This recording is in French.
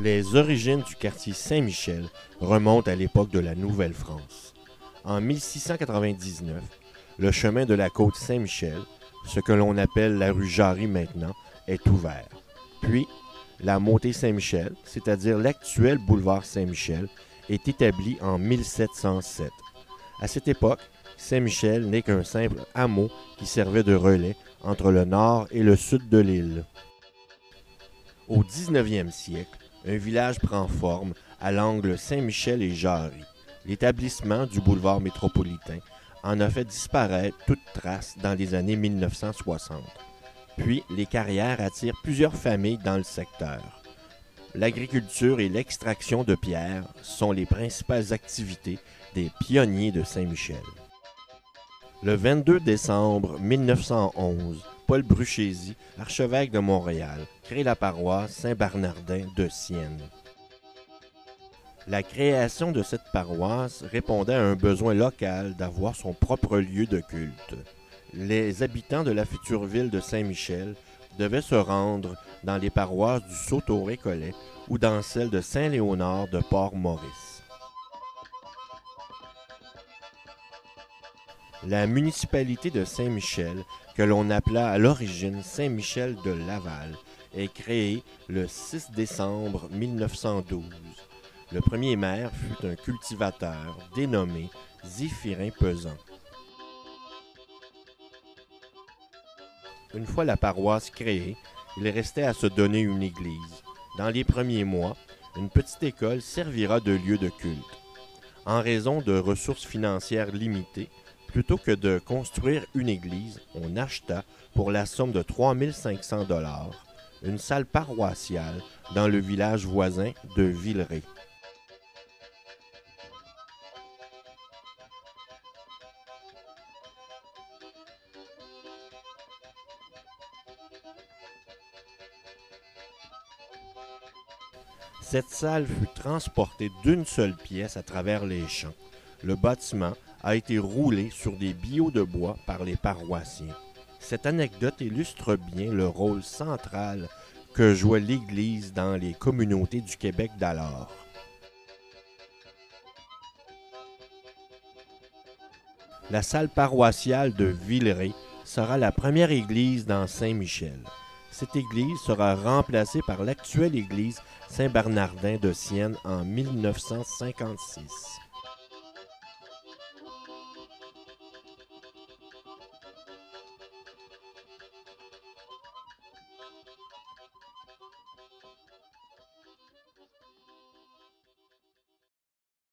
Les origines du quartier Saint-Michel remontent à l'époque de la Nouvelle-France. En 1699, le chemin de la côte Saint-Michel, ce que l'on appelle la rue Jarry maintenant, est ouvert. Puis, la montée Saint-Michel, c'est-à-dire l'actuel boulevard Saint-Michel, est établie en 1707. À cette époque, Saint-Michel n'est qu'un simple hameau qui servait de relais entre le nord et le sud de l'île. Au 19e siècle, un village prend forme à l'angle Saint-Michel et Jarry. L'établissement du boulevard métropolitain en a fait disparaître toute trace dans les années 1960. Puis, les carrières attirent plusieurs familles dans le secteur. L'agriculture et l'extraction de pierres sont les principales activités des pionniers de Saint-Michel. Le 22 décembre 1911, Paul Bruchési, archevêque de Montréal, crée la paroisse Saint-Bernardin de Sienne. La création de cette paroisse répondait à un besoin local d'avoir son propre lieu de culte. Les habitants de la future ville de Saint-Michel devaient se rendre dans les paroisses du Sault-au-Récollet ou dans celle de Saint-Léonard de Port-Maurice. La municipalité de Saint-Michel, que l'on appela à l'origine Saint-Michel de Laval, est créée le 6 décembre 1912. Le premier maire fut un cultivateur dénommé Zéphirin Pesan. Une fois la paroisse créée, il restait à se donner une église. Dans les premiers mois, une petite école servira de lieu de culte. En raison de ressources financières limitées, plutôt que de construire une église, on acheta, pour la somme de 3 500 $, une salle paroissiale dans le village voisin de Villeray. Cette salle fut transportée d'une seule pièce à travers les champs. Le bâtiment a été roulé sur des billots de bois par les paroissiens. Cette anecdote illustre bien le rôle central que jouait l'Église dans les communautés du Québec d'alors. La salle paroissiale de Villeray sera la première église dans Saint-Michel. Cette église sera remplacée par l'actuelle église Saint-Bernardin de Sienne en 1956.